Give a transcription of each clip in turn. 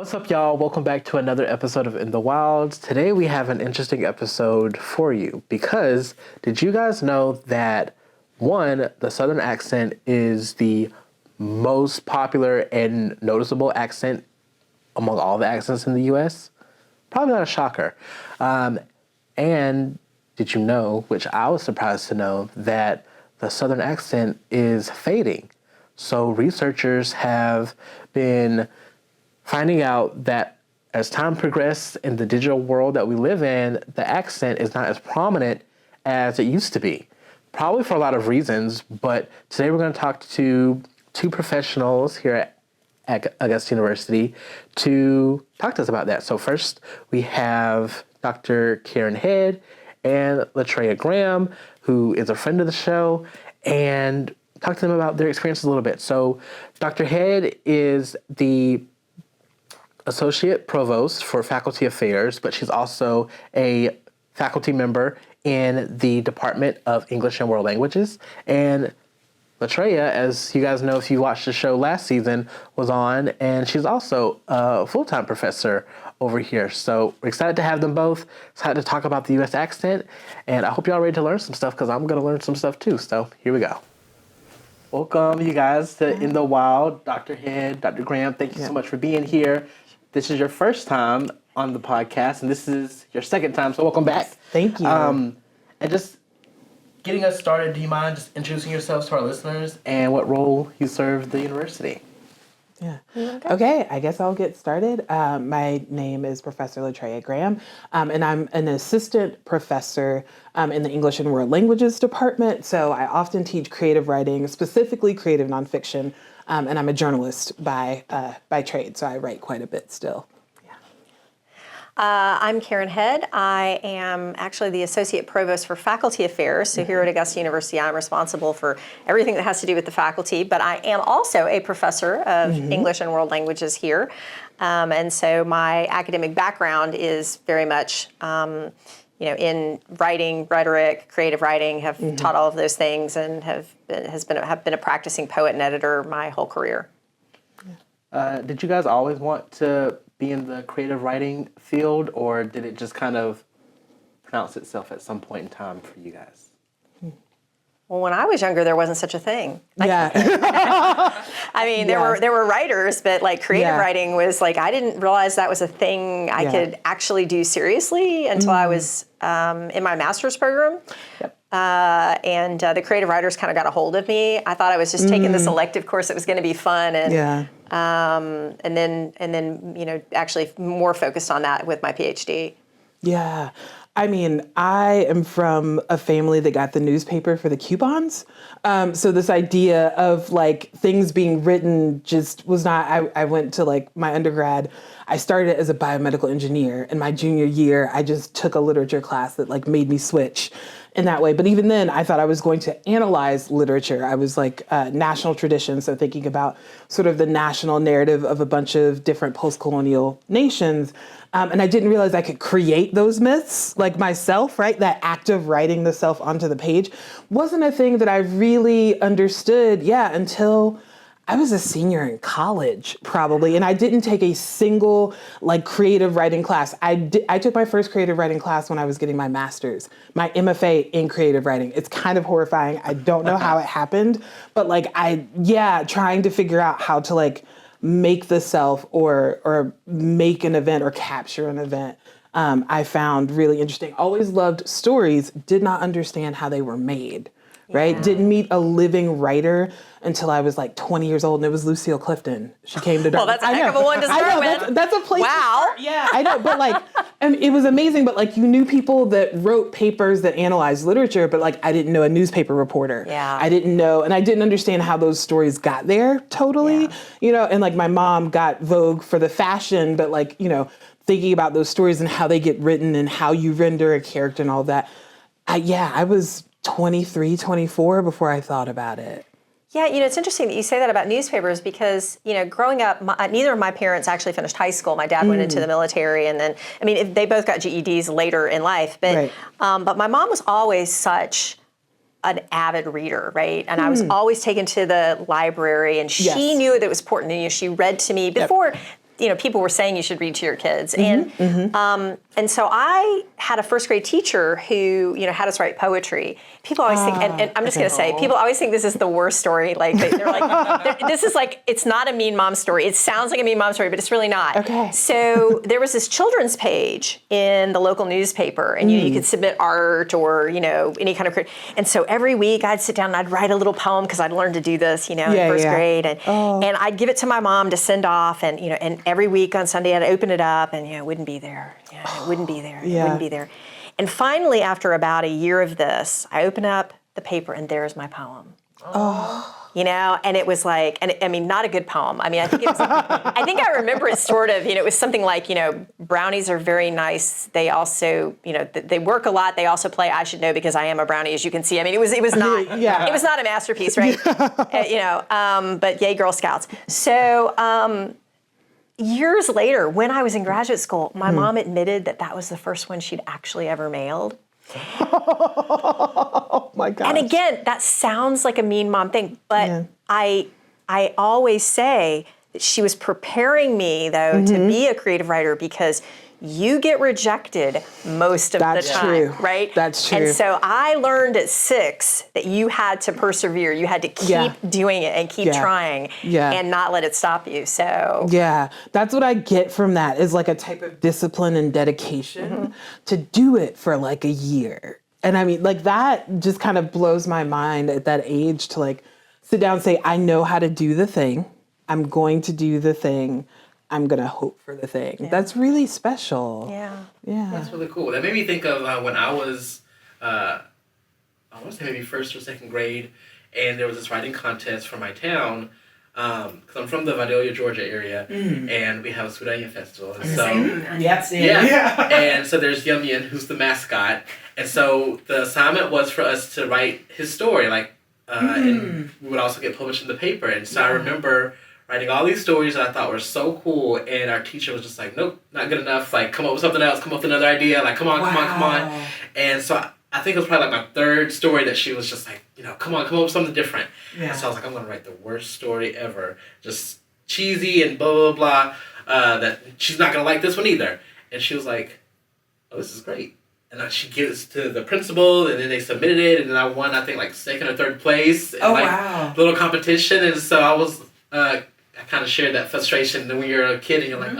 What's up, y'all? Welcome back to another episode of In the Wild. Today we have an interesting episode for you because did you guys know that, one, the Southern accent is the most popular and noticeable accent among all the accents in the U.S.? Probably not a shocker. And did you know, which I was surprised to know, that the Southern accent is fading? So researchers have been finding out that as time progresses in the digital world that we live in, the accent is not as prominent as it used to be. Probably for a lot of reasons, but today we're going to talk to two professionals here at Augusta University to talk to us about that. So first, we have Dr. Karen Head and Latria Graham, who is a friend of the show, and talk to them about their experiences a little bit. So Dr. Head is the Associate Provost for Faculty Affairs, but she's also a faculty member in the Department of English and World Languages. And Latria, as you guys know if you watched the show last season, was on, and she's also a full-time professor over here. So we're excited to have them both, excited to talk about the U.S. accent, and I hope y'all ready to learn some stuff because I'm going to learn some stuff too. So here we go. Welcome, you guys, to In the Wild. Dr. Head, Dr. Graham, thank you so much for being here. This is your first time on the podcast, and this is your second time, so welcome back. Thank you. And just getting us started, do you mind just introducing yourselves to our listeners and what role you serve at the university? Yeah. Okay, I guess I'll get started. My name is Professor Latria Graham, and I'm an assistant professor in the English and World Languages department. So I often teach creative writing, specifically creative nonfiction, and I'm a journalist by trade, so I write quite a bit still. I'm Karen Head. I am actually the Associate Provost for Faculty Affairs. So here at Augusta University, I'm responsible for everything that has to do with the faculty, but I am also a professor of English and World Languages here. And so my academic background is very much in writing, rhetoric, creative writing, have taught all of those things and have been a practicing poet and editor my whole career. Did you guys always want to be in the creative writing field, or did it just kind of pronounce itself at some point in time for you guys? Well, when I was younger, there wasn't such a thing. Yeah. I mean, there were writers, but like creative writing was like, I didn't realize that was a thing I could actually do seriously until I was in my master's program. Yep. And the creative writers kind of got a hold of me. I thought I was just taking this elective course that was going to be fun, and then actually more focused on that with my PhD. Yeah. I mean, I am from a family that got the newspaper for the coupons. So this idea of like things being written just was not, I went to like my undergrad, I started as a biomedical engineer. In my junior year, I just took a literature class that like made me switch in that way. But even then, I thought I was going to analyze literature. I was like national tradition, so thinking about sort of the national narrative of a bunch of different post-colonial nations. And I didn't realize I could create those myths like myself, right? That act of writing the self onto the page wasn't a thing that I really understood, until I was a senior in college, probably, and I didn't take a single like creative writing class. I took my first creative writing class when I was getting my master's, my MFA in creative writing. It's kind of horrifying. I don't know how it happened, but like trying to figure out how to like make the self or make an event or capture an event. I found really interesting. Always loved stories, did not understand how they were made. Right? Didn't meet a living writer until I was like 20 years old, and it was Lucille Clifton. She came to Well, that's a heck of a one to start with. That's a place wow. to start. Yeah, I know, but like, and it was amazing, but like you knew people that wrote papers that analyzed literature, but like I didn't know a newspaper reporter. Yeah. I didn't know, and I didn't understand how those stories got there totally, and like my mom got Vogue for the fashion, but like, thinking about those stories and how they get written and how you render a character and all that. I was 23, 24 before I thought about it. Yeah, it's interesting that you say that about newspapers because, growing up, neither of my parents actually finished high school. My dad went into the military, and then, they both got GEDs later in life. But, but my mom was always such an avid reader, right? And I was always taken to the library, and she knew that it was important. And she read to me before. people were saying you should read to your kids. And so I had a first grade teacher who, had us write poetry. People always think, and I'm just going to say, people always think this is the worst story. Like, they're like, this is like, it's not a mean mom story. It sounds like a mean mom story, but it's really not. Okay. So there was this children's page in the local newspaper, and you could submit art or, any kind of, and so every week I'd sit down and I'd write a little poem because I'd learned to do this, in first grade. And I'd give it to my mom to send off, and, and every week on Sunday I'd open it up and, it wouldn't be there. It wouldn't be there. It wouldn't be there. And finally, after about a year of this, I open up the paper and there's my poem. And it was like, not a good poem. I think it was, I think I remember it sort of, it was something like, brownies are very nice. They also, they work a lot. They also play I Should Know Because I Am a Brownie, as you can see. It was not, it was not a masterpiece, right? But yay, Girl Scouts. So, years later, when I was in graduate school, my mom admitted that was the first one she'd actually ever mailed. Oh my gosh. And again, that sounds like a mean mom thing, but I always say that she was preparing me, though, to be a creative writer, because you get rejected most of the time, true. Right? That's true. And so I learned at 6 that you had to persevere. You had to keep doing it and keep trying and not let it stop you. So that's what I get from that, is like a type of discipline and dedication to do it for like a year. And that just kind of blows my mind at that age, to like sit down and say, I know how to do the thing. I'm going to do the thing. I'm going to hope for the thing. Yeah. That's really special. Yeah. That's really cool. That made me think of when I was, I want to say maybe first or second grade, and there was this writing contest for my town, because I'm from the Vidalia, Georgia area, and we have a Sudayan festival. And so, and so there's Yum Yin, who's the mascot, and so the assignment was for us to write his story, and we would also get published in the paper. And so I remember writing all these stories that I thought were so cool, and our teacher was just like, nope, not good enough, like, come up with something else, come up with another idea, like, come on. And so I think it was probably like my third story that she was just like, come up with something different. And so I was like, I'm going to write the worst story ever, just cheesy and blah, blah, blah, that she's not going to like this one either. And she was like, oh, this is great. And then she gives it to the principal, and then they submitted it, and then I won, I think, like, second or third place in little competition. And so I was... I kind of shared that frustration when you're a kid and you're like,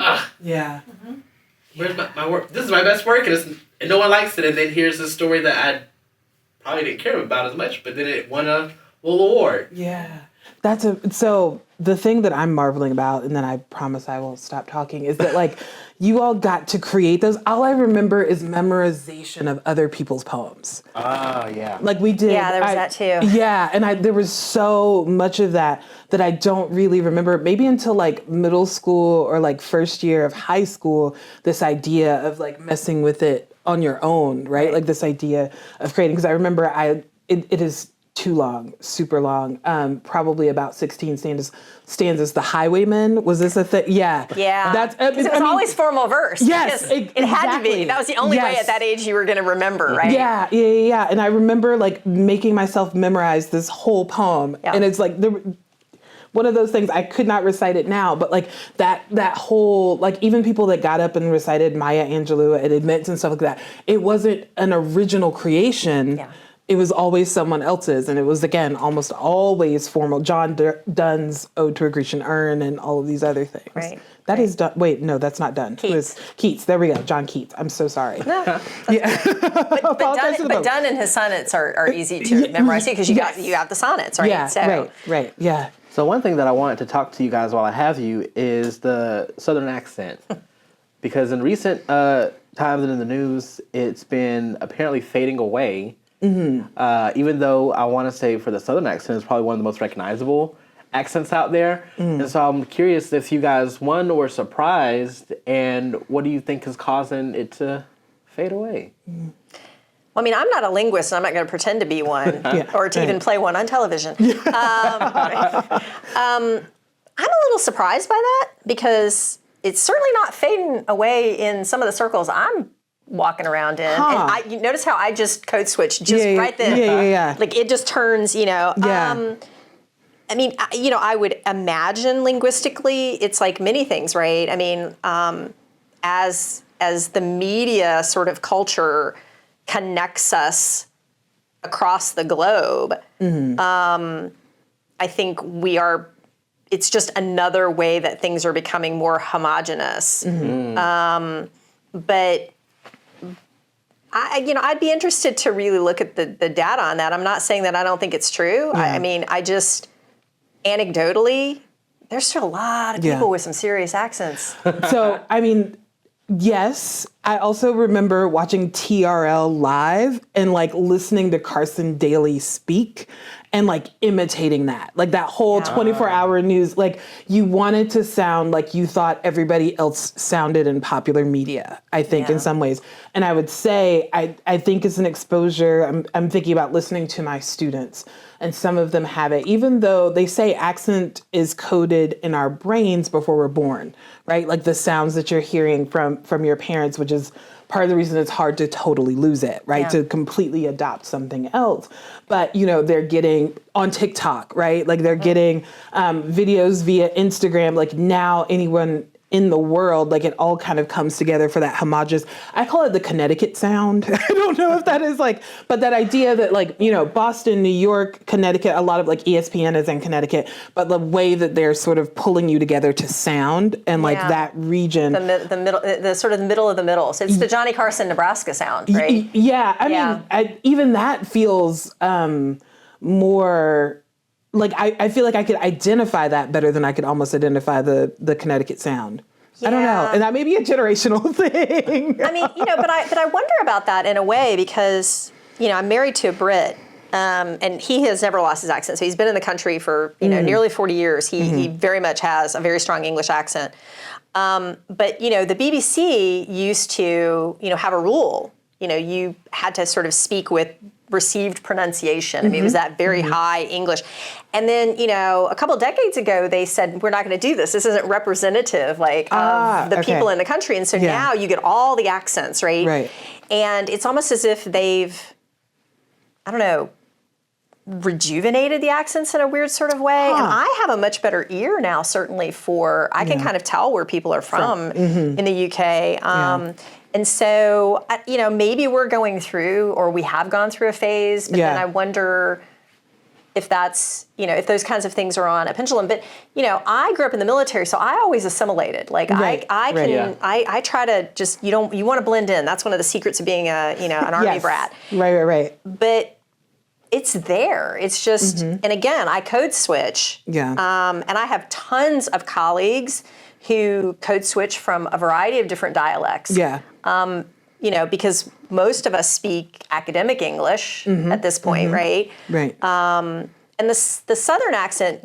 where's my work? This is my best work, and no one likes it. And then here's this story that I probably didn't care about as much, but then it won a little award. Yeah. So the thing that I'm marveling about, and then I promise I will stop talking, is that like you all got to create those. All I remember is memorization of other people's poems. Oh, yeah. Like we did. Yeah, there was that too. Yeah, and there was so much of that I don't really remember, maybe until like middle school or like first year of high school, this idea of like messing with it on your own, right? Like this idea of creating, because I remember it is too long, super long, probably about 16 stanzas. The Highwaymen, was this a thing? Yeah. Yeah. That's, it was always formal verse. Yes, it had to be. That was the only way at that age you were going to remember, right? Yeah. And I remember like making myself memorize this whole poem. Yeah. And it's like, one of those things, I could not recite it now, but like that whole, like even people that got up and recited Maya Angelou at events and stuff like that, it wasn't an original creation. Yeah. It was always someone else's, and it was, again, almost always formal. John Donne's Ode to a Grecian Urn and all of these other things. Right. That is Donne. Wait, no, that's not Donne. Keats. Keats. There we go. John Keats. I'm so sorry. No. But Donne and his sonnets are easy to memorize too, because you got the sonnets, right? Yeah, right, yeah. So one thing that I wanted to talk to you guys while I have you is the Southern accent. Because in recent times in the news, it's been apparently fading away. Mm-hmm. Even though I want to say for the Southern accent, it's probably one of the most recognizable accents out there. And so I'm curious if you guys, one, were surprised, and what do you think is causing it to fade away? Well, I mean, I'm not a linguist, and I'm not going to pretend to be one or to even play one on television. I'm a little surprised by that, because it's certainly not fading away in some of the circles I'm walking around in. And you notice how I just code switched right then. Yeah. Like it just turns, I mean, I would imagine linguistically, it's like many things, right? I mean, as the media sort of culture connects us across the globe, I think it's just another way that things are becoming more homogenous. But I'd be interested to really look at the data on that. I'm not saying that I don't think it's true. Yeah. I mean, I just, anecdotally, there's still a lot of people with some serious accents. So, I mean, yes, I also remember watching TRL live and like listening to Carson Daly speak and like imitating that. Like that whole 24-hour news, like you wanted to sound like you thought everybody else sounded in popular media, I think, in some ways. And I would say, I think it's an exposure. I'm thinking about listening to my students, and some of them have it, even though they say accent is coded in our brains before we're born, right? Like the sounds that you're hearing from your parents, which is part of the reason it's hard to totally lose it, right? Yeah. To completely adopt something else. But, they're getting on TikTok, right? Like they're getting videos via Instagram. Like now anyone in the world, like it all kind of comes together for that homogeneous, I call it the Connecticut sound. I don't know if that is like, but that idea that like, Boston, New York, Connecticut, a lot of like ESPN is in Connecticut, but the way that they're sort of pulling you together to sound and like that region. The middle, the sort of middle of the middle. So it's the Johnny Carson, Nebraska sound, right? Yeah. I mean, even that feels more like I feel like I could identify that better than I could almost identify the Connecticut sound. I don't know. And that may be a generational thing. I mean, but I wonder about that in a way because, I'm married to a Brit, and he has never lost his accent. So he's been in the country for, nearly 40 years. He very much has a very strong English accent. But, the BBC used to, have a rule. You had to sort of speak with received pronunciation. I mean, it was that very high English. And then, a couple of decades ago, they said, we're not going to do this. This isn't representative, of the people in the country. And so now you get all the accents, right? Right. And it's almost as if they've, I don't know, rejuvenated the accents in a weird sort of way. And I have a much better ear now, certainly I can kind of tell where people are from in the UK. And so, maybe we're going through, or we have gone through a phase, but then I wonder if that's, if those kinds of things are on a pendulum. But, I grew up in the military, so I always assimilated. Like I try to just, you want to blend in. That's one of the secrets of being an army brat. Right. But it's there. It's just, and again, I code switch. Yeah. And I have tons of colleagues who code switch from a variety of different dialects. Yeah. Because most of us speak academic English at this point, right? Right. And the Southern accent,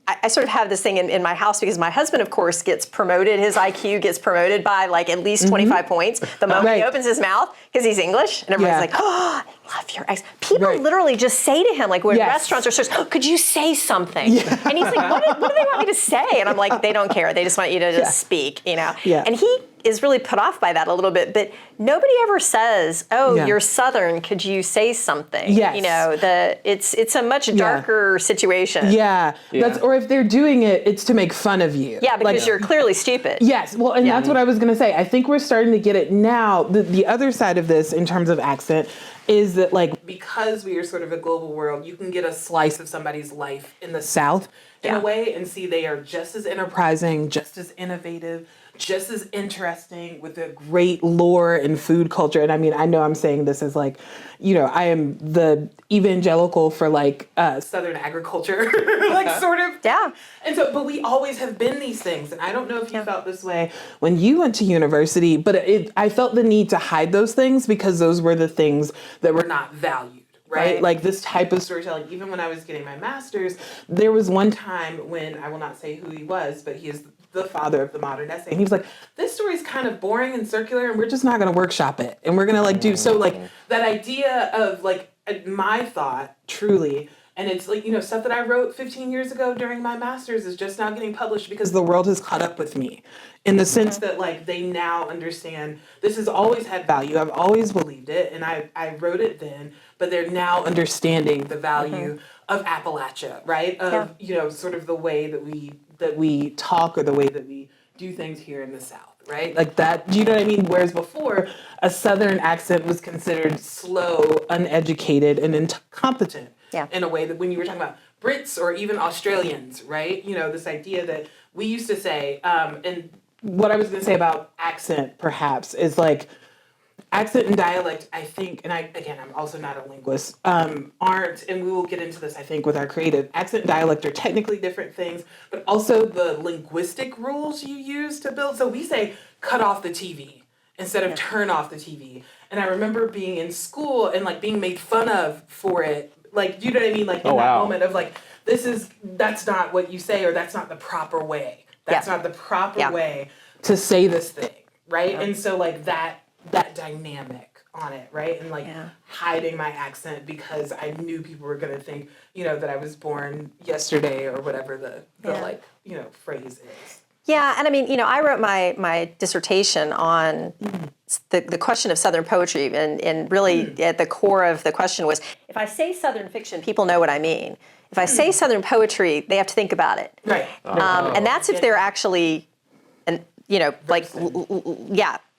I sort of have this thing in my house because my husband, of course, gets promoted. His IQ gets promoted by like at least 25 points the moment he opens his mouth because he's English. And everybody's like, oh, I love your accent. People literally just say to him, like when restaurants or stores, oh, could you say something? Yeah. And he's like, what do they want me to say? And I'm like, they don't care. They just want you to just speak, Yeah. And he is really put off by that a little bit, but nobody ever says, "Oh, you're Southern. Could you say something?" Yes. It's a much darker situation. Yeah. Or if they're doing it, it's to make fun of you. Yeah, because you're clearly stupid. Yes. Well, and that's what I was going to say. I think we're starting to get it now. The other side of this, in terms of accent, is that like because we are sort of a global world, you can get a slice of somebody's life in the South in a way and see they are just as enterprising, just as innovative, just as interesting with a great lore and food culture. And I mean, I know I'm saying this as like, I am the evangelical for like Southern agriculture, like sort of. Yeah. And so, but we always have been these things. And I don't know if you felt this way when you went to university, but I felt the need to hide those things because those were the things that were not valued. Right? Like this type of storytelling, even when I was getting my master's, there was one time when, I will not say who he was, but he is the father of the modern essay. And he was like, this story is kind of boring and circular and we're just not going to workshop it. And we're going to like do, so like that idea of like my thought truly, and it's like, stuff that I wrote 15 years ago during my master's is just now getting published because the world has caught up with me in the sense that like they now understand this has always had value. I've always believed it and I wrote it then, but they're now understanding the value of Appalachia, right? Of, sort of the way that we talk or the way that we do things here in the South, right? Like that, do you know what I mean? Whereas before, a Southern accent was considered slow, uneducated, and incompetent in a way that when you were talking about Brits or even Australians, right? This idea that we used to say, and what I was going to say about accent, perhaps, is like accent and dialect, I think, and I'm also not a linguist, aren't, and we will get into this, I think, with our creative, accent and dialect are technically different things, but also the linguistic rules you use to build. So we say, cut off the TV instead of turn off the TV. And I remember being in school and like being made fun of for it. Like, do you know what I mean? Like in that moment of like, that's not what you say, or that's not the proper way. That's not the proper way to say this thing, right? Yeah. And so like that dynamic on it, right? And like hiding my accent because I knew people were gonna think, that I was born yesterday or whatever the like, phrase is. Yeah, and I mean, I wrote my dissertation on the question of Southern poetry, and really at the core of the question was, if I say Southern fiction, people know what I mean. If I say Southern poetry, they have to think about it. Right. And that's if they're actually,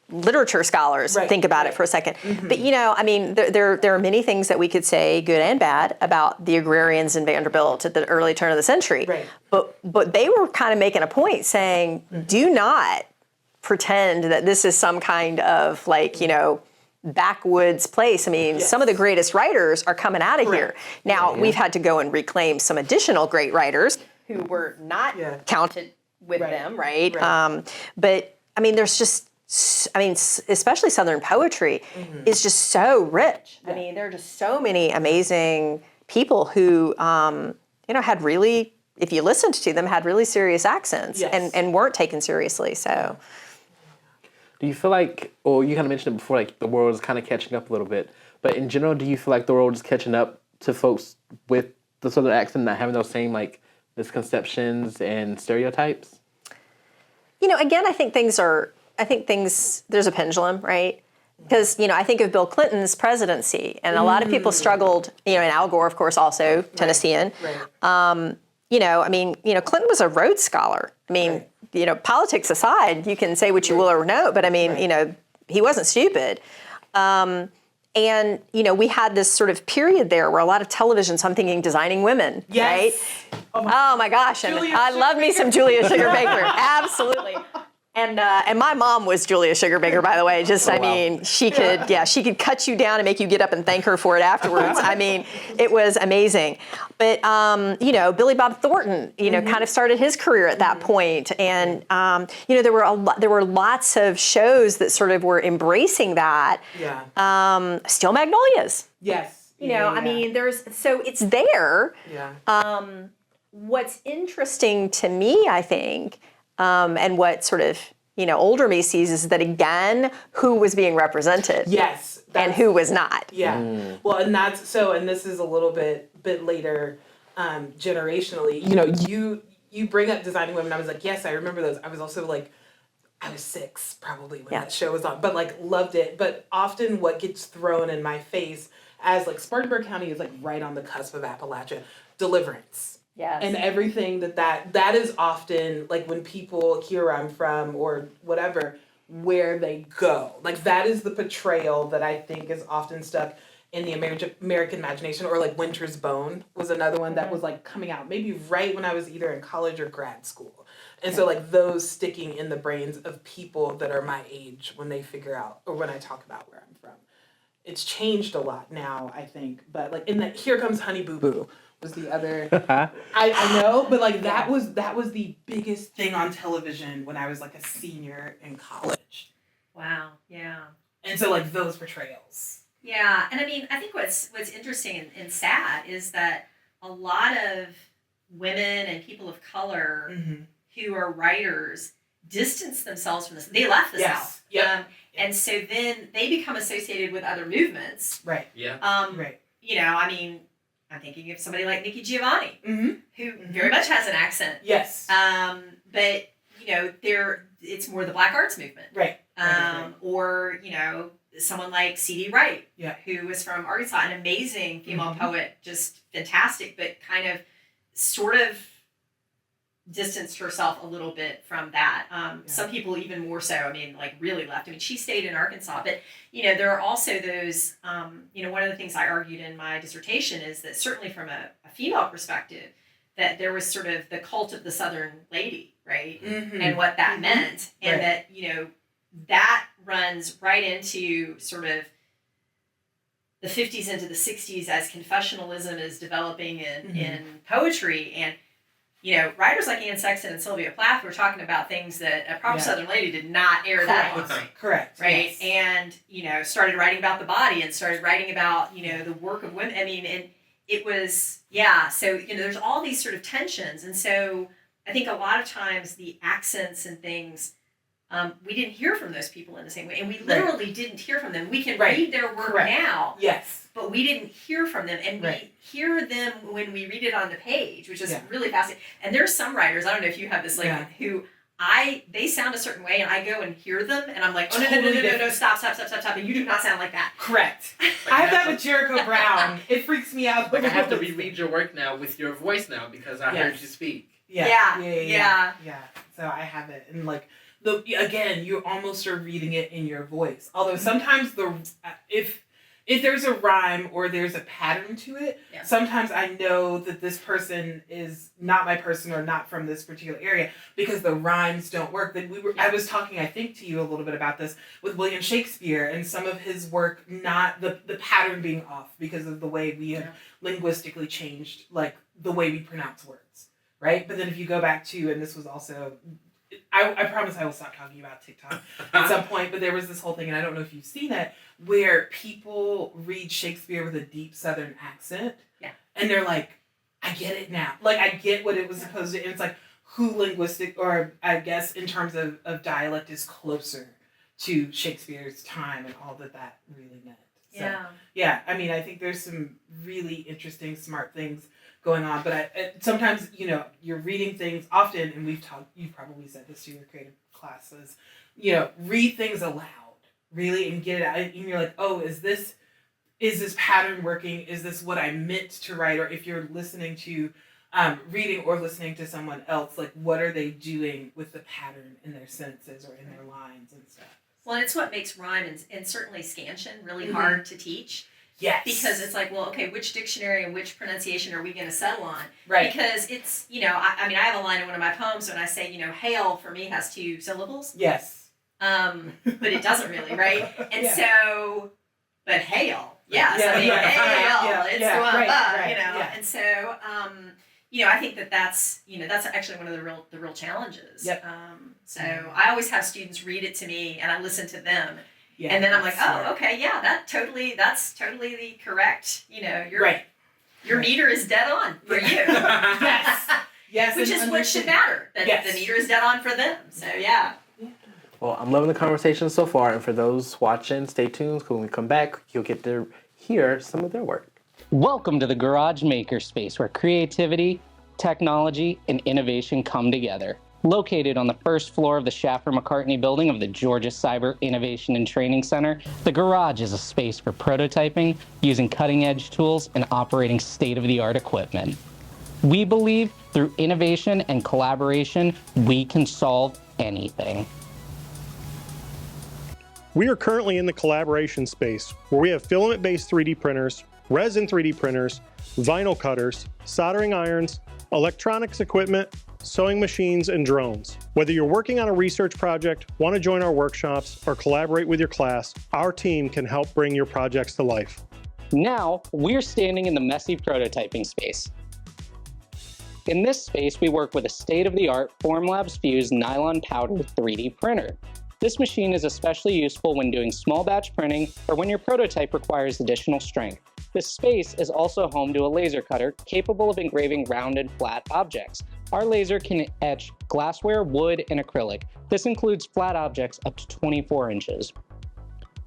literature scholars think about it for a second. Mm-hmm. But, I mean, there are many things that we could say, good and bad, about the agrarians in Vanderbilt at the early turn of the century. Right. But they were kind of making a point saying, do not pretend that this is some kind of backwoods place. I mean, some of the greatest writers are coming out of here. Now, we've had to go and reclaim some additional great writers who were not counted with them, right? But, I mean, there's just, especially Southern poetry is just so rich. I mean, there are just so many amazing people who, had really, if you listened to them, had really serious accents and weren't taken seriously, so... Do you feel like, or you kind of mentioned it before, like the world is kind of catching up a little bit, but in general, do you feel like the world is catching up to folks with the Southern accent, not having those same like misconceptions and stereotypes? Again, I think there's a pendulum, right? Because, I think of Bill Clinton's presidency, and a lot of people struggled, and Al Gore, of course, also Tennessean. Right. Clinton was a Rhodes Scholar. I mean, politics aside, you can say what you will or no, but I mean, he wasn't stupid. And, we had this sort of period there where a lot of television, so I'm thinking Designing Women, right? Oh my gosh, and I love me some Julia Sugar Baker, absolutely. And my mom was Julia Sugar Baker, by the way. Mean, she could cut you down and make you get up and thank her for it afterwards. I mean, it was amazing. But Billy Bob Thornton, kind of started his career at that point, and there were lots of shows that sort of were embracing that. Yeah. Still Magnolias. Yes. I mean, it's there. Yeah. What's interesting to me, I think. And what sort of, older me sees is that, again, who was being represented. Yes. And who was not. Yeah. Well, and and this is a little bit later generationally. You bring up Designing Women. I was like, yes, I remember those. I was also like, I was 6 probably when that show was on, but like loved it. But often what gets thrown in my face as like Spartanburg County is like right on the cusp of Appalachia, Deliverance. Yes. And everything that is often like when people hear where I'm from or whatever, where they go. Like that is the portrayal that I think is often stuck in the American imagination, or like Winter's Bone was another one that was like coming out maybe right when I was either in college or grad school. And so like those sticking in the brains of people that are my age when they figure out, or when I talk about where I'm from. It's changed a lot now, I think. But like in that Here Comes Honey Boo Boo was the other. I know, but like that was the biggest thing on television when I was like a senior in college. Wow. Yeah. And so like those portrayals. Yeah, and I mean, I think what's interesting and sad is that a lot of women and people of color who are writers distance themselves from this. They left the South. Yep. And so then they become associated with other movements. Right. Yeah. Right. I mean, I'm thinking of somebody like Nikki Giovanni, who very much has an accent. Yes. But it's more the Black Arts movement. Right. Or someone like C.D. Wright, Yeah. who was from Arkansas, an amazing female poet, just fantastic, but kind of sort of distanced herself a little bit from that. Some people even more so, I mean, like really left. I mean, she stayed in Arkansas, but, you know, there are also those, you know, one of the things I argued in my dissertation is that certainly from a female perspective, that there was sort of the cult of the Southern lady, right? And what that meant. And that, you know, that runs right into sort of the 50s into the 60s as confessionalism is developing in poetry. And, you know, writers like Anne Sexton and Sylvia Plath were talking about things that a proper Southern lady did not air that on. Correct. Right. Yes. And, you know, started writing about the body and started writing about, you know, the work of women. I mean, and it was, so, you know, there's all these sort of tensions. And so I think a lot of times the accents and things, we didn't hear from those people in the same way. And we literally didn't hear from them. We can read their work now. Yes. But we didn't hear from them. And we hear them when we read it on the page, which is really fascinating. And there's some writers, I don't know if you have this, like, who they sound a certain way, and I go and hear them, and I'm like, oh, no, stop, and you do not sound like that. Correct. I have that with Jericho Brown. It freaks me out. Like, I have to reread your work now with your voice now because I heard you speak. Yeah. So I have it, and like, again, you almost are reading it in your voice. Although sometimes if there's a rhyme or there's a pattern to it, sometimes I know that this person is not my person or not from this particular area because the rhymes don't work. That I was talking, I think, to you a little bit about this with William Shakespeare and some of his work, not the pattern being off because of the way we have linguistically changed, like the way we pronounce words, right? But then if you go back to, and this was also, I promise I will stop talking about TikTok at some point, but there was this whole thing, and I don't know if you've seen it, where people read Shakespeare with a deep Southern accent, and they're like, I get it now. Like, I get what it was supposed to, and it's like, who linguistic, or I guess in terms of dialect, is closer to Shakespeare's time and all that really meant. So, I mean, I think there's some really interesting, smart things going on, but sometimes, you know, you're reading things often, and you've probably said this to your creative classes, you know, read things aloud, really, and get it out, and you're like, oh, is this pattern working? Is this what I meant to write? Or if you're listening to, reading or listening to someone else, like, what are they doing with the pattern in their sentences or in their lines and stuff? Well, it's what makes rhyme and certainly scansion really hard to teach. Yes. Because it's like, well, okay, which dictionary and which pronunciation are we going to settle on? Right. Because it's, you know, I mean, I have a line in one of my poems when I say, you know, hail for me has 2 syllables. Yes. But it doesn't really, right? And so, but hail, yes. I mean, hail, it's you know. And so, you know, I think that's, you know, that's actually one of the real challenges. Yep. So I always have students read it to me, and I listen to them. Yeah, and then I'm like, oh, okay, that's totally the correct, you know, your meter is dead on for you. Yes. Which is what should matter, that the meter is dead on for them. So, Well, I'm loving the conversation so far, and for those watching, stay tuned, because when we come back, you'll get to hear some of their work. Welcome to the Garage Makerspace, where creativity, technology, and innovation come together. Located on the first floor of the Schaffer-McCartney building of the Georgia Cyber Innovation and Training Center, the Garage is a space for prototyping, using cutting-edge tools, and operating state-of-the-art equipment. We believe through innovation and collaboration, we can solve anything. We are currently in the collaboration space, where we have filament-based 3D printers, resin 3D printers, vinyl cutters, soldering irons, electronics equipment, sewing machines, and drones. Whether you're working on a research project, want to join our workshops, or collaborate with your class, our team can help bring your projects to life. Now, we're standing in the messy prototyping space. In this space, we work with a state-of-the-art Formlabs Fuse nylon powder 3D printer. This machine is especially useful when doing small batch printing or when your prototype requires additional strength. This space is also home to a laser cutter capable of engraving rounded, flat objects. Our laser can etch glassware, wood, and acrylic. This includes flat objects up to 24 inches.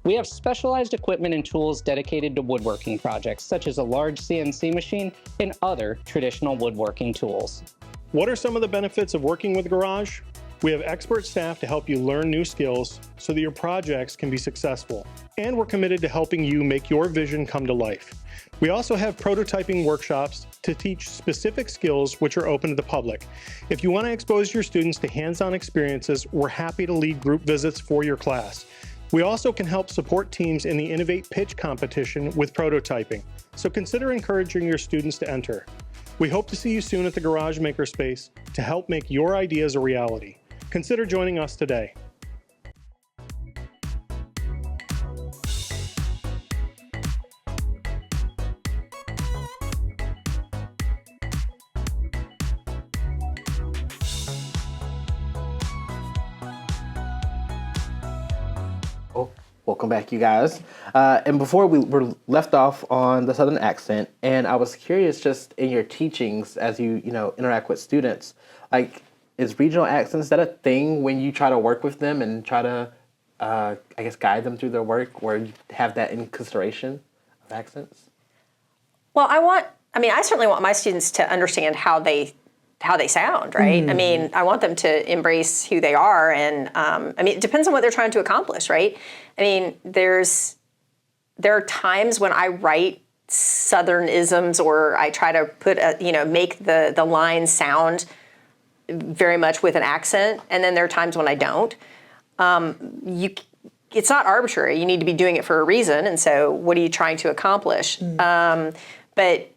We have specialized equipment and tools dedicated to woodworking projects, such as a large CNC machine and other traditional woodworking tools. What are some of the benefits of working with Garage? We have expert staff to help you learn new skills so that your projects can be successful. And we're committed to helping you make your vision come to life. We also have prototyping workshops to teach specific skills which are open to the public. If you want to expose your students to hands-on experiences, we're happy to lead group visits for your class. We also can help support teams in the Innovate Pitch competition with prototyping, so consider encouraging your students to enter. We hope to see you soon at the Garage Makerspace to help make your ideas a reality. Consider joining us today. Welcome back, you guys. And before we were left off on the Southern accent, and I was curious, just in your teachings as you interact with students, like, is regional accents, is that a thing when you try to work with them and try to, I guess, guide them through their work, where you have that in consideration of accents? Well, I certainly want my students to understand how they sound, right? I mean, I want them to embrace who they are, and it depends on what they're trying to accomplish, right? I mean, there are times when I write Southernisms, or I try to put make the line sound very much with an accent, and then there are times when I don't. It's not arbitrary. You need to be doing it for a reason, and so what are you trying to accomplish? But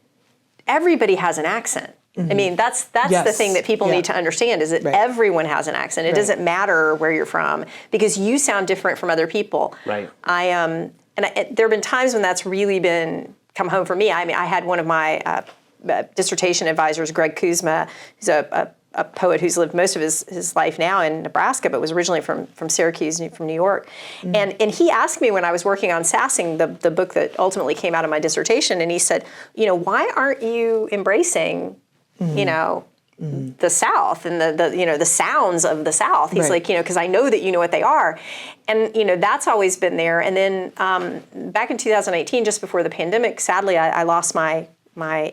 everybody has an accent. I mean, that's Yes. the thing that people need to understand, is that everyone has an accent. It doesn't matter where you're from, because you sound different from other people. Right. There have been times when that's really come home for me. I mean, I had one of my dissertation advisors, Greg Kuzma, who's a poet who's lived most of his life now in Nebraska, but was originally from Syracuse, from New York. And he asked me when I was working on Sassing, the book that ultimately came out of my dissertation, and he said, why aren't you embracing the South and the sounds of the South? He's like, because I know that you know what they are. And, that's always been there. And then back in 2018, just before the pandemic, sadly, I lost my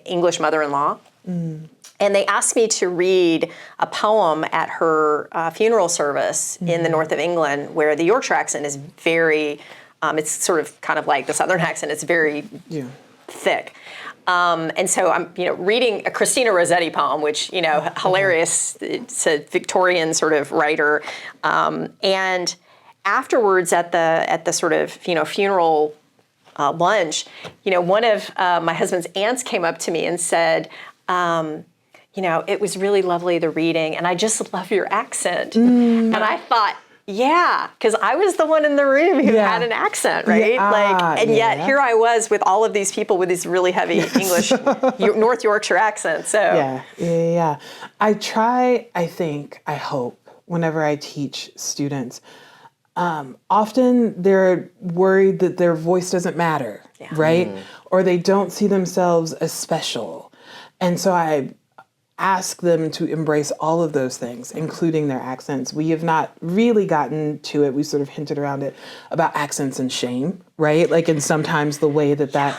English mother-in-law. And they asked me to read a poem at her funeral service in the north of England, where the Yorkshire accent is very, it's sort of kind of like the Southern accent. It's very thick. And so I'm, reading a Christina Rossetti poem, which, hilarious. It's a Victorian sort of writer. And afterwards at the sort of, funeral lunch, one of my husband's aunts came up to me and said, it was really lovely, the reading, and I just love your accent. And I thought, because I was the one in the room who had an accent, right? Yet here I was with all of these people with these really heavy English, North Yorkshire accents. So I hope, whenever I teach students, often they're worried that their voice doesn't matter, right? Or they don't see themselves as special. And so I ask them to embrace all of those things, including their accents. We have not really gotten to it. We sort of hinted around it about accents and shame, right? And sometimes the way that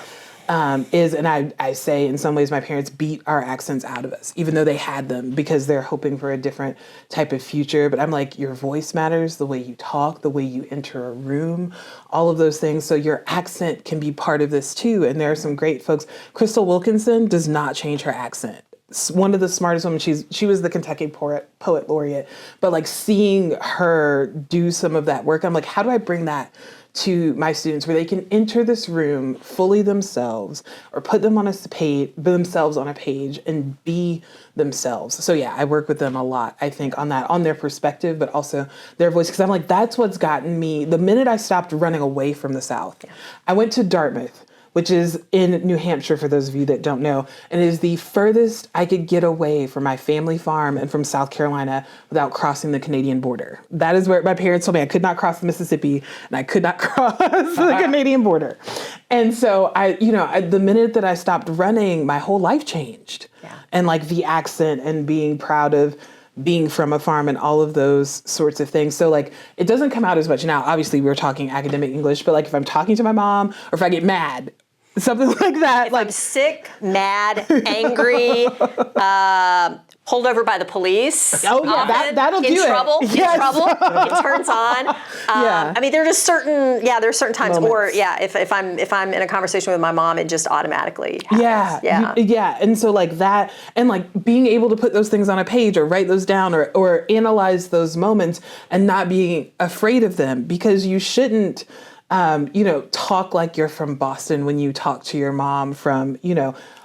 is, and I say in some ways my parents beat our accents out of us, even though they had them, because they're hoping for a different type of future. But I'm like, your voice matters, the way you talk, the way you enter a room, all of those things. So your accent can be part of this too. And there are some great folks. Crystal Wilkinson does not change her accent. One of the smartest women. She was the Kentucky poet laureate, but seeing her do some of that work, I'm like, how do I bring that to my students where they can enter this room fully themselves, or put them on themselves on a page and be themselves? So I work with them a lot, I think, on that, on their perspective, but also their voice, because I'm like, that's what's gotten me. The minute I stopped running away from the South, I went to Dartmouth, which is in New Hampshire, for those of you that don't know. And it is the furthest I could get away from my family farm and from South Carolina without crossing the Canadian border. That is where my parents told me I could not cross the Mississippi and I could not cross the Canadian border. And so the minute that I stopped running, my whole life changed. And the accent and being proud of being from a farm and all of those sorts of things. So it doesn't come out as much now. Obviously we're talking academic English, but if I'm talking to my mom, or if I get mad, Something like that. If I'm sick, mad, angry, pulled over by the police. Oh yeah, often, that'll do trouble, it. In trouble. It turns on. Yeah. I mean, there are just certain times, Moments. or if I'm in a conversation with my mom, it just automatically happens. Yeah. And so like that, and like being able to put those things on a page or write those down or analyze those moments and not being afraid of them, because you shouldn't, talk like you're from Boston when you talk to your mom from,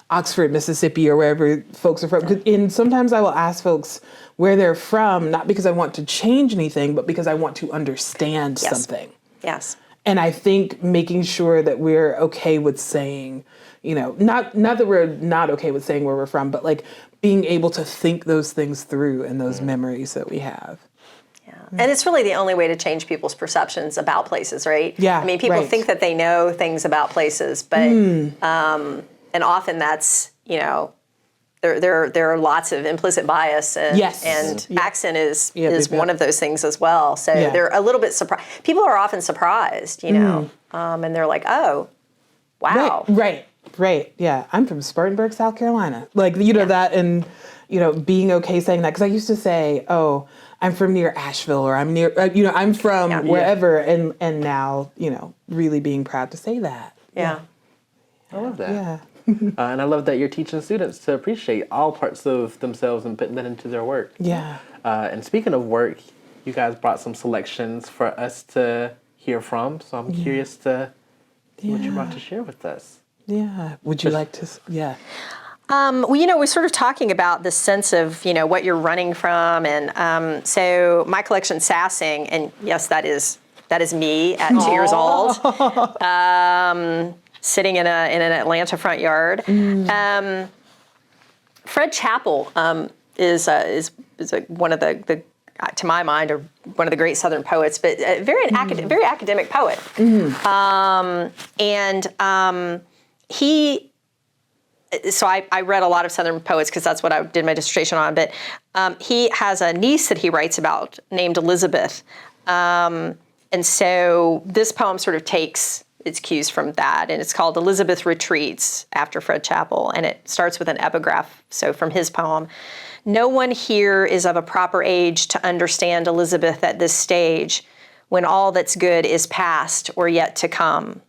Oxford, Mississippi, or wherever folks are from. And sometimes I will ask folks where they're from, not because I want to change anything, but because I want to understand something. Yes. And I think making sure that we're okay with saying, not that we're not okay with saying where we're from, but like being able to think those things through and those memories that we have. And it's really the only way to change people's perceptions about places, right? Yeah, I mean, people right. think that they know things about places, but and often that's, there are lots of implicit bias, and accent is one of those things as well. So they're a little bit surprised. People are often surprised, and they're like, oh, wow. Right. Yeah. I'm from Spartanburg, South Carolina. Like, that, and, being okay saying that. Because I used to say, oh, I'm from near Asheville, or I'm near, I'm from wherever. And now, really being proud to say that. Yeah. I love that. Yeah. And I love that you're teaching students to appreciate all parts of themselves and putting that into their work. Yeah. And speaking of work, you guys brought some selections for us to hear from. So I'm curious to see what you brought to share with us. Yeah. Would you like to? Yeah. We're sort of talking about this sense of, what you're running from. And so my collection, Sassing, and yes, that is me at 2 years old, sitting in an Atlanta front yard. Fred Chappell is one of the to my mind, are one of the great Southern poets, but very academic poet. So I read a lot of Southern poets because that's what I did my dissertation on, but he has a niece that he writes about named Elizabeth. And so this poem sort of takes its cues from that, and it's called Elizabeth Retreats, after Fred Chappell, and it starts with an epigraph, so from his poem. No one here is of a proper age to understand Elizabeth at this stage, when all that's good is past or yet to come.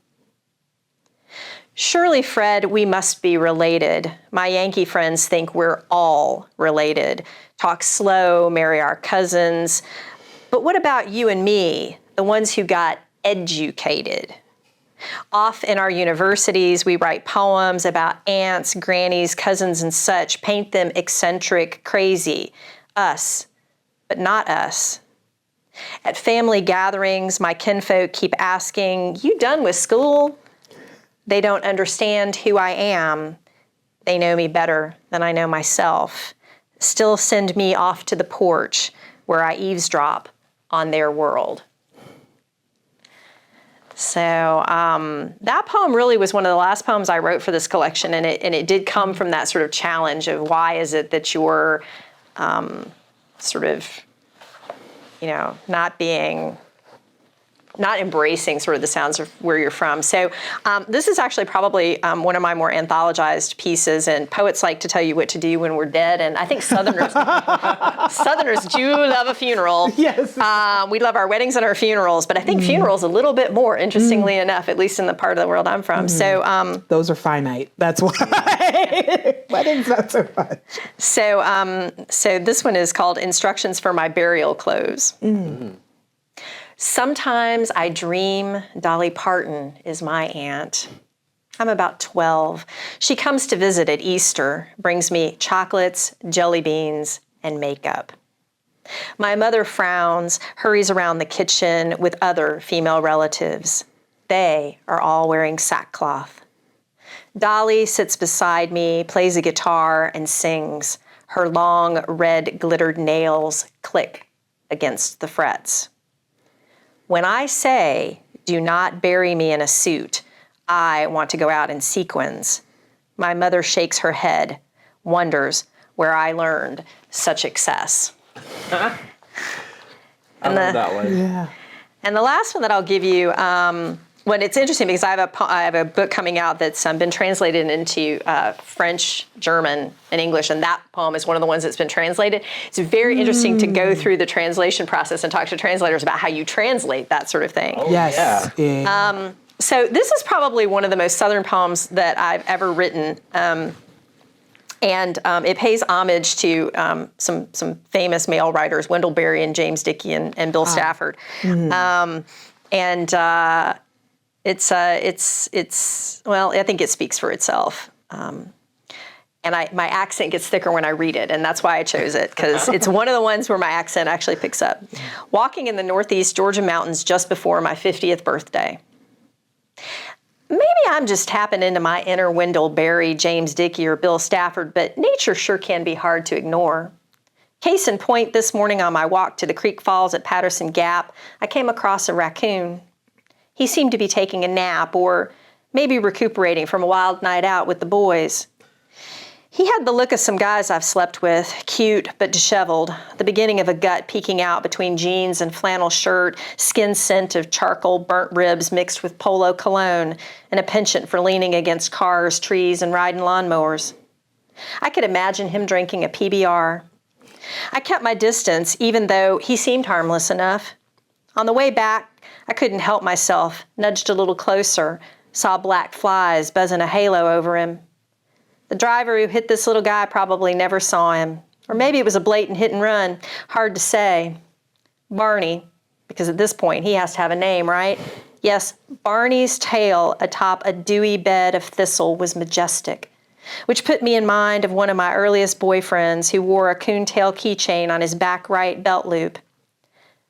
Surely, Fred, we must be related. My Yankee friends think we're all related. Talk slow, marry our cousins. But what about you and me, the ones who got educated? Off in our universities, we write poems about aunts, grannies, cousins, and such, paint them eccentric, crazy. Us, but not us. At family gatherings, my kinfolk keep asking, you done with school? They don't understand who I am. They know me better than I know myself. Still send me off to the porch where I eavesdrop on their world. So that poem really was one of the last poems I wrote for this collection, and it did come from that sort of challenge of why is it that you're sort of, not embracing sort of the sounds of where you're from. So this is actually probably one of my more anthologized pieces, and poets like to tell you what to do when we're dead, and I think Southerners do love a funeral. Yes. We love our weddings and our funerals, but I think funerals a little bit more, interestingly enough, at least in the part of the world I'm from. So those are finite. That's why. Weddings not so much. So this one is called Instructions for My Burial Clothes. Sometimes I dream Dolly Parton is my aunt. I'm about 12. She comes to visit at Easter, brings me chocolates, jelly beans, and makeup. My mother frowns, hurries around the kitchen with other female relatives. They are all wearing sackcloth. Dolly sits beside me, plays a guitar, and sings. Her long, red glittered nails click against the frets. When I say, do not bury me in a suit, I want to go out in sequins. My mother shakes her head, wonders where I learned such excess. I love that one. Yeah. And the last one that I'll give you Well, it's interesting because I have a book coming out that's been translated into French, German, and English, and that poem is one of the ones that's been translated. It's very interesting to go through the translation process and talk to translators about how you translate that sort of thing. Oh, Yes. yeah. So this is probably one of the most Southern poems that I've ever written. And it pays homage to some famous male writers, Wendell Berry and James Dickey and Bill Stafford. It's well, I think it speaks for itself. And my accent gets thicker when I read it, and that's why I chose it, because it's one of the ones where my accent actually picks up. Walking in the Northeast Georgia mountains just before my 50th birthday. Maybe I'm just tapping into my inner Wendell Berry, James Dickey, or Bill Stafford, but nature sure can be hard to ignore. Case in point, this morning on my walk to the Creek Falls at Patterson Gap, I came across a raccoon. He seemed to be taking a nap, or maybe recuperating from a wild night out with the boys. He had the look of some guys I've slept with, cute but disheveled, the beginning of a gut peeking out between jeans and flannel shirt, skin scent of charcoal burnt ribs mixed with polo cologne, and a penchant for leaning against cars, trees, and riding lawnmowers. I could imagine him drinking a PBR. I kept my distance, even though he seemed harmless enough. On the way back, I couldn't help myself, nudged a little closer, saw black flies buzzing a halo over him. The driver who hit this little guy probably never saw him. Or maybe it was a blatant hit and run. Hard to say. Barney, because at this point he has to have a name, right? Yes, Barney's tail atop a dewy bed of thistle was majestic, which put me in mind of one of my earliest boyfriends who wore a coontail keychain on his back right belt loop.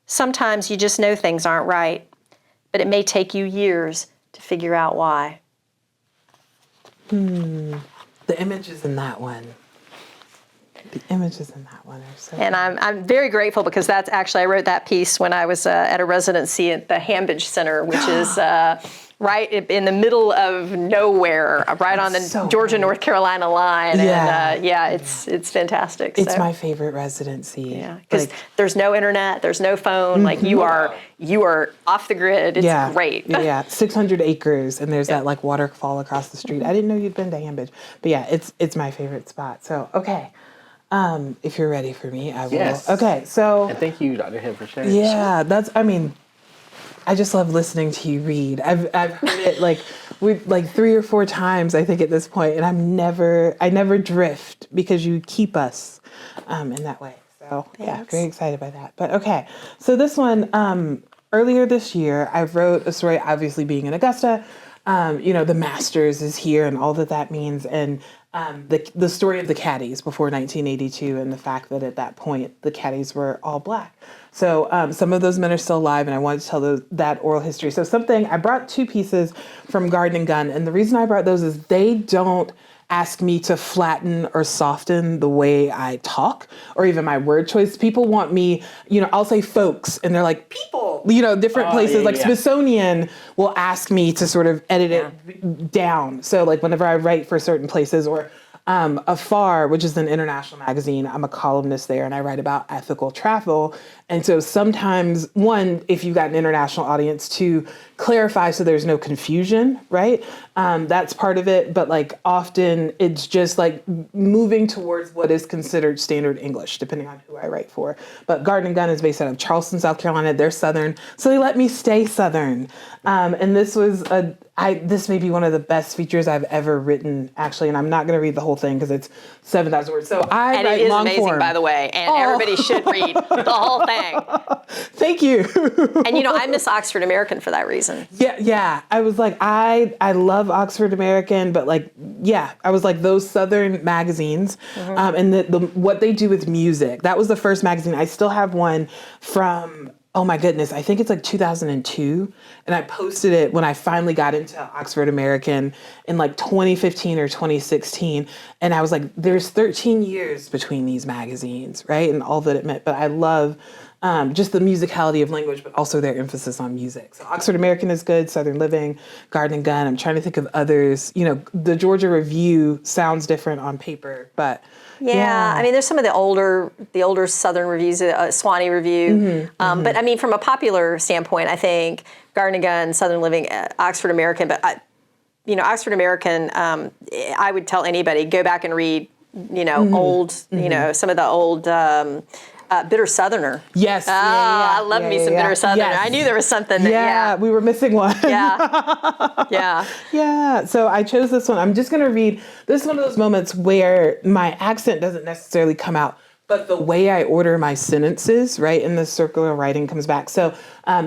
Sometimes you just know things aren't right, but it may take you years to figure out why. The images in that one. The images in that one are so. And I'm very grateful, because that's actually, I wrote that piece when I was at a residency at the Hambidge Center, which is right in the middle of nowhere, right on the so Georgia-North Carolina line. Yeah. And it's fantastic. It's so. my favorite residency. Yeah, because there's no internet, there's no phone. Like you are off the grid. It's great. Yeah, 600 acres, and there's that like waterfall across the street. I didn't know you'd been to Hambidge, but yeah, it's my favorite spot. So okay, if you're ready for me, I will. Yes. Okay, so. And thank you, Dr. Hill, for sharing. Yeah, I just love listening to you read. I've heard it like 3 or 4 times, I think, at this point, and I never drift, because you keep us in that way. So yeah, very excited by that. But okay, so this one, earlier this year, I wrote a story, obviously being in Augusta. The Masters is here and all that means, and the story of the caddies before 1982, and the fact that at that point the caddies were all black. So some of those men are still alive, and I wanted to tell that oral history. So I brought 2 pieces from Garden and Gun, and the reason I brought those is they don't ask me to flatten or soften the way I talk or even my word choice. People want me, I'll say folks, and they're like, people, different places like Smithsonian will ask me to sort of edit it down. So like whenever I write for certain places, or Afar, which is an international magazine, I'm a columnist there, and I write about ethical travel. And so sometimes, one, if you've got an international audience, to clarify so there's no confusion, right? That's part of it. But like often it's just like moving towards what is considered standard English, depending on who I write for. But Garden and Gun is based out of Charleston, South Carolina. They're Southern, so they let me stay Southern. And this was this may be one of the best features I've ever written, actually. And I'm not going to read the whole thing because it's 7,000 words. So and write it is long amazing, form. by the way. And everybody should read the whole thing. Thank you. And I miss Oxford American for that reason. Yeah. I was like, I love Oxford American, but I was like those Southern magazines, and the what they do with music. That was the first magazine. I still have one from, oh my goodness, I think it's like 2002, and I posted it when I finally got into Oxford American in like 2015 or 2016, and I was like, there's 13 years between these magazines, right, and all that it meant. But I love just the musicality of language, but also their emphasis on music. So Oxford American is good, Southern Living, Garden and Gun. I'm trying to think of others. The Georgia Review sounds different on paper, but yeah. I mean, there's some of the older Southern reviews, Swanee Review. But I mean, from a popular standpoint, I think Garden and Gun, Southern Living, Oxford American, but Oxford American, I would tell anybody, go back and read, old, some of the old Bitter Southerner. Yes. I love me some Bitter Southerner. Yes. I knew there was something. We were missing one. Yeah. Yeah. So I chose this one. I'm just going to read. This is one of those moments where my accent doesn't necessarily come out, but the way I order my sentences, right, in the circular writing comes back. So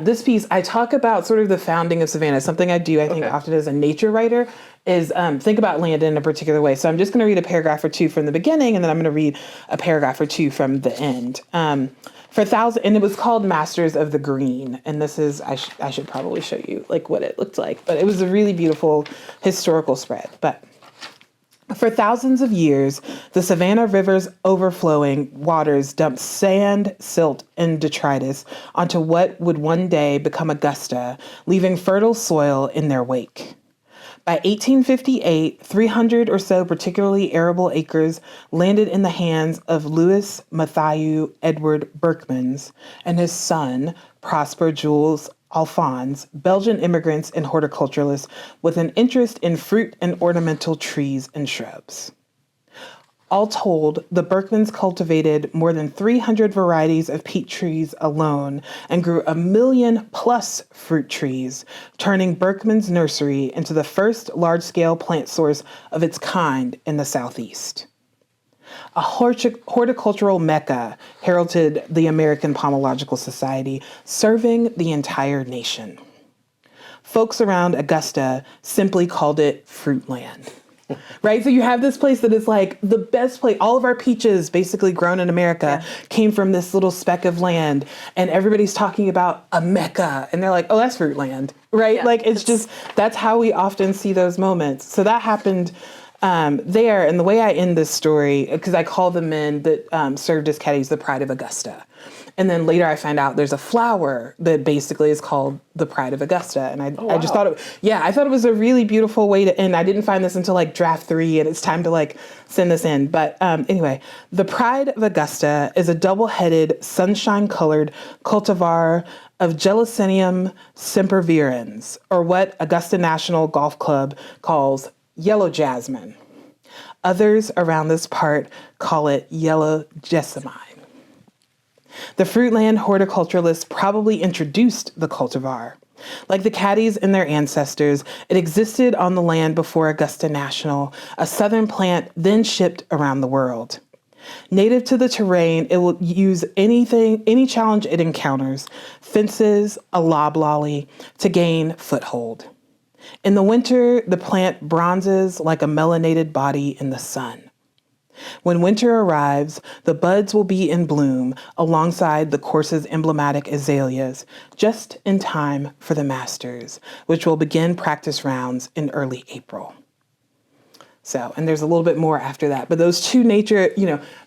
this piece, I talk about sort of the founding of Savannah. Something I do, I think, often as a nature writer is think about land in a particular way. So I'm just going to read a paragraph or two from the beginning, and then I'm going to read a paragraph or two from the end. And it was called Masters of the Green. And this is, I should probably show you like what it looked like, but it was a really beautiful historical spread. But for thousands of years, the Savannah River's overflowing waters dumped sand, silt, and detritus onto what would one day become Augusta, leaving fertile soil in their wake. By 1858, 300 or so particularly arable acres landed in the hands of Louis Mathieu Edward Berkmans and his son, Prosper Jules Alphonse, Belgian immigrants and horticulturalists with an interest in fruit and ornamental trees and shrubs. All told, the Berkmans cultivated more than 300 varieties of peat trees alone and grew 1 million plus fruit trees, turning Berkman's nursery into the first large-scale plant source of its kind in the Southeast. A horticultural mecca heralded the American Pomological Society, serving the entire nation. Folks around Augusta simply called it Fruitland. Right? So you have this place that is like the best place. All of our peaches, basically grown in America, came from this little speck of land. And everybody's talking about a mecca. And they're like, oh, that's Fruitland. Right? Yeah, like, it's just, that's how we often see those moments. So that happened there. And the way I end this story, because I call the men that served as caddies the Pride of Augusta. And then later I find out there's a flower that basically is called the Pride of Augusta. And I just thought I thought it was a really beautiful way to end. I didn't find this until like draft 3 and it's time to like send this in. But anyway, the Pride of Augusta is a double-headed, sunshine-colored cultivar of Gelosinium sempervirens, or what Augusta National Golf Club calls yellow jasmine. Others around this part call it yellow jessamine. The Fruitland horticulturalists probably introduced the cultivar. Like the caddies and their ancestors, it existed on the land before Augusta National, a southern plant then shipped around the world. Native to the terrain, it will use any challenge it encounters, fences, a loblolly, to gain foothold. In the winter, the plant bronzes like a melanated body in the sun. When winter arrives, the buds will be in bloom alongside the course's emblematic azaleas, just in time for the Masters, which will begin practice rounds in early April. So, and there's a little bit more after that, but those two nature,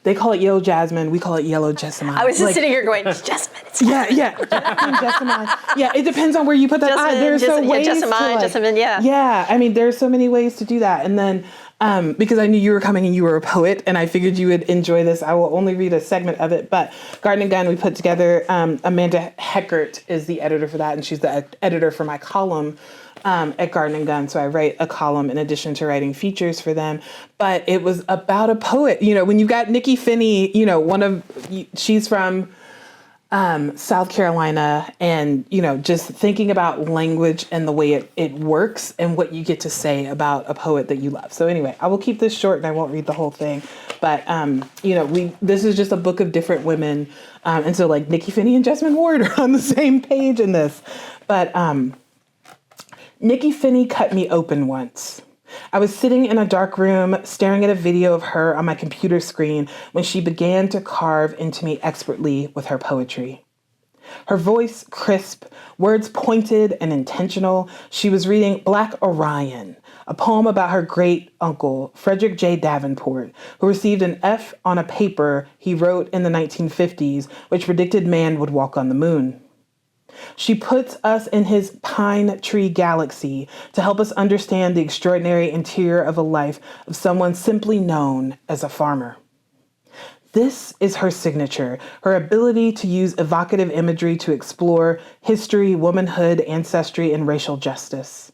they call it yellow jasmine, we call it yellow jessamine. I was just sitting here going, jasmine, it's jasmine. Jessamine. Yeah, it depends on where you put that. There's ways jessamine, yeah. Yeah, I mean, there's so many ways to do that. And then, because I knew you were coming and you were a poet, and I figured you would enjoy this, I will only read a segment of it. But Garden and Gun, we put together, Amanda Heckert is the editor for that, and she's the editor for my column at Garden and Gun. So I write a column in addition to writing features for them. But it was about a poet. When you've got Nikki Finney, she's from South Carolina, and, just thinking about language and the way it works and what you get to say about a poet that you love. So anyway, I will keep this short and I won't read the whole thing. But, this is just a book of different women. And so like Nikki Finney and Jessamine Ward are on the same page in this. But Nikki Finney cut me open once. I was sitting in a dark room staring at a video of her on my computer screen when she began to carve into me expertly with her poetry. Her voice crisp, words pointed and intentional. She was reading Black Orion, a poem about her great uncle, Frederick J. Davenport, who received an F on a paper he wrote in the 1950s, which predicted man would walk on the moon. She puts us in his pine tree galaxy to help us understand the extraordinary interior of a life of someone simply known as a farmer. This is her signature, her ability to use evocative imagery to explore history, womanhood, ancestry, and racial justice.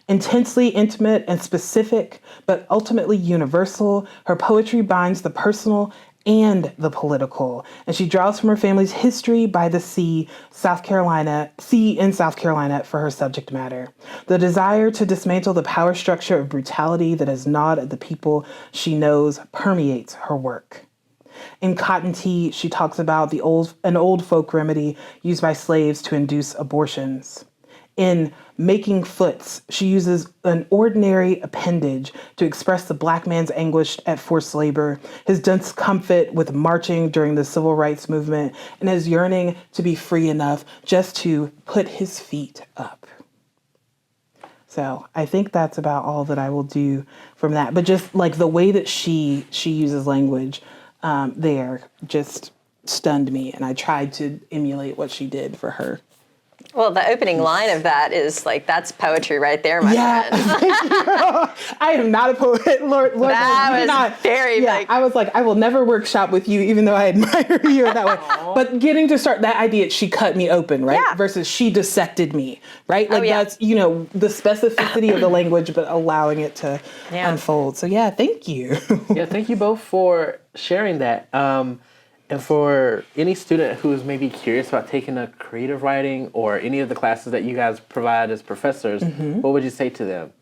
Intensely intimate and specific, but ultimately universal, her poetry binds the personal and the political. And she draws from her family's history by the sea in South Carolina for her subject matter. The desire to dismantle the power structure of brutality that has gnawed at the people she knows permeates her work. In Cotton Tea, she talks about an old folk remedy used by slaves to induce abortions. In Making Foots, she uses an ordinary appendage to express the Black man's anguish at forced labor, his discomfort with marching during the civil rights movement, and his yearning to be free enough just to put his feet up. So I think that's about all that I will do from that. But just like the way that she uses language there just stunned me, and I tried to emulate what she did for her. Well, the opening line of that is like, that's poetry right there, my friend. I am not a poet. Lord, that was not, very like, I was like, I will never workshop with you, even though I admire you that way. But getting to start that idea, she cut me open, right? Yeah. Versus she dissected me, right? Like that's, the specificity of the language, but allowing it to unfold. So yeah, thank you. Yeah, thank you both for sharing that. And for any student who's maybe curious about taking a creative writing or any of the classes that you guys provide as professors, what would you say to them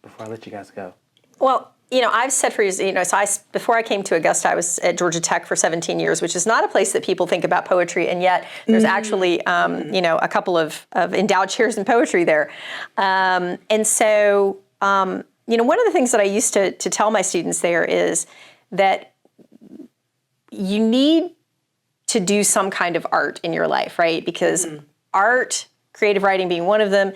before I let you guys go? Well, I've said for years, so before I came to Augusta, I was at Georgia Tech for 17 years, which is not a place that people think about poetry, and yet there's actually, a couple of endowed chairs in poetry there. And so, one of the things that I used to tell my students there is that you need to do some kind of art in your life, right? Because art, creative writing being one of them,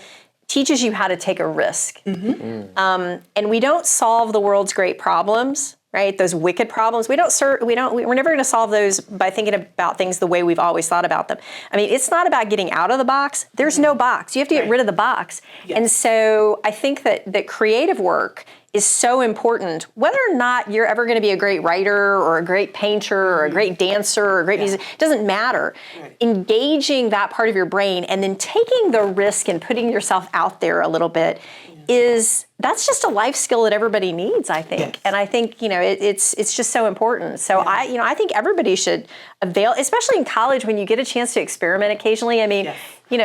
teaches you how to take a risk. And we don't solve the world's great problems, right? Those wicked problems. We're never going to solve those by thinking about things the way we've always thought about them. I mean, it's not about getting out of the box. There's no box. You have to get rid of the box. Yes. And so I think that creative work is so important, whether or not you're ever going to be a great writer or a great painter or a great dancer or a great musician, it doesn't matter. Right. Engaging that part of your brain and then taking the risk and putting yourself out there a little bit that's just a life skill that everybody needs, I think. Yes. And I think, it's just so important. So I think everybody should avail, especially in college when you get a chance to experiment occasionally. I mean,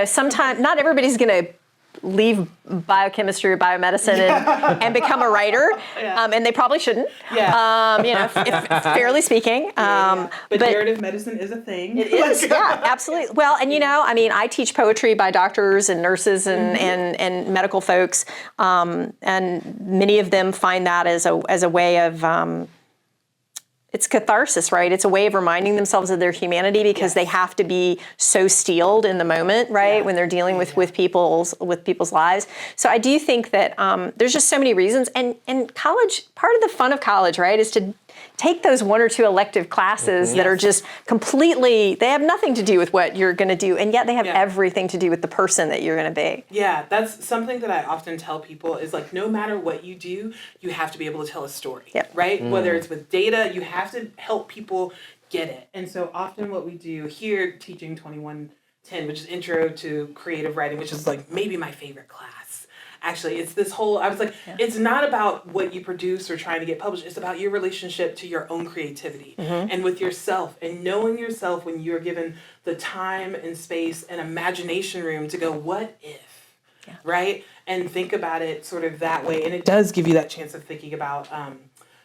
sometimes not everybody's going to leave biochemistry or biomedicine and become a writer, and they probably shouldn't. If fairly speaking. But narrative medicine is a thing. It is, absolutely. Well, and I teach poetry by doctors and nurses and medical folks, and many of them find that as a way of. It's catharsis, right? It's a way of reminding themselves of their humanity because they have to be so steeled in the moment, right? When they're dealing with people's lives. So I do think that there's just so many reasons. And college, part of the fun of college, right, is to take those one or two elective classes that are just completely, they have nothing to do with what you're going to do, and yet they have everything to do with the person that you're going to be. Yeah, that's something that I often tell people is like, no matter what you do, you have to be able to tell a story, right? Whether it's with data, you have to help people get it. And so often what we do here, teaching 2110, which is Intro to Creative Writing, which is like maybe my favorite class. Actually, it's this whole, I was like, it's not about what you produce or trying to get published. It's about your relationship to your own creativity and with yourself and knowing yourself when you're given the time and space and imagination room to go, what if, right? And think about it sort of that way. And it does give you that chance of thinking about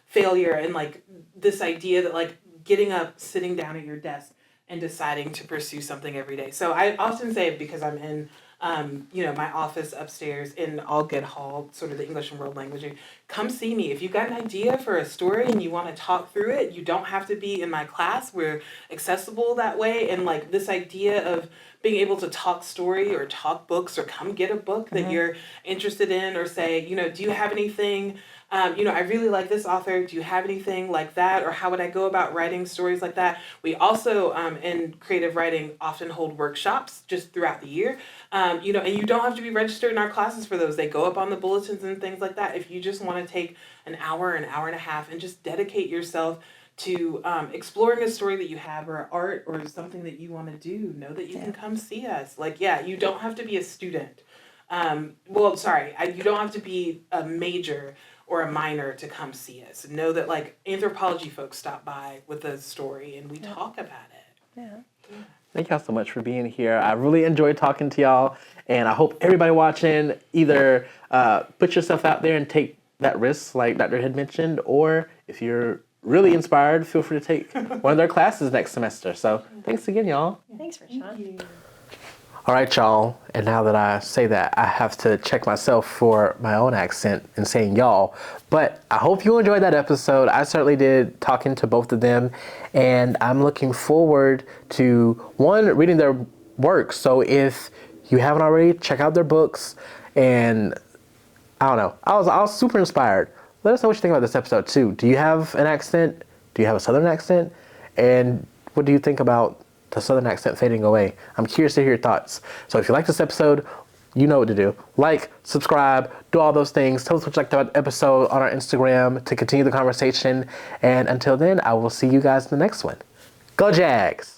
failure and like this idea that like getting up, sitting down at your desk and deciding to pursue something every day. So I often say, because I'm in my office upstairs in Allgood Hall, sort of the English and World Language. Come see me. If you've got an idea for a story and you want to talk through it, you don't have to be in my class. We're accessible that way. And like this idea of being able to talk story or talk books or come get a book that you're interested in or say, do you have anything, I really like this author. Do you have anything like that? Or how would I go about writing stories like that? We also, in creative writing, often hold workshops just throughout the year. And you don't have to be registered in our classes for those. They go up on the bulletins and things like that. If you just want to take an hour and a half and just dedicate yourself to exploring a story that you have or art or something that you want to do, know that you can come see us. Like, yeah, you don't have to be a student. You don't have to be a major or a minor to come see us. Know that like anthropology folks stop by with a story and we talk about it. Yeah. Thank y'all so much for being here. I really enjoyed talking to y'all, and I hope everybody watching either put yourself out there and take that risk like Dr. had mentioned, or if you're really inspired, feel free to take one of their classes next semester. So thanks again, y'all. Thanks, Rashawn. All right, y'all. And now that I say that, I have to check myself for my own accent in saying y'all. But I hope you enjoyed that episode. I certainly did, talking to both of them. And I'm looking forward to, one, reading their work. So if you haven't already, check out their books. And I don't know, I was super inspired. Let us know what you think about this episode too. Do you have an accent? Do you have a Southern accent? And what do you think about the Southern accent fading away? I'm curious to hear your thoughts. So if you like this episode, you know what to do. Like, subscribe, do all those things. Tell us what you liked about the episode on our Instagram to continue the conversation. And until then, I will see you guys in the next one. Go Jags!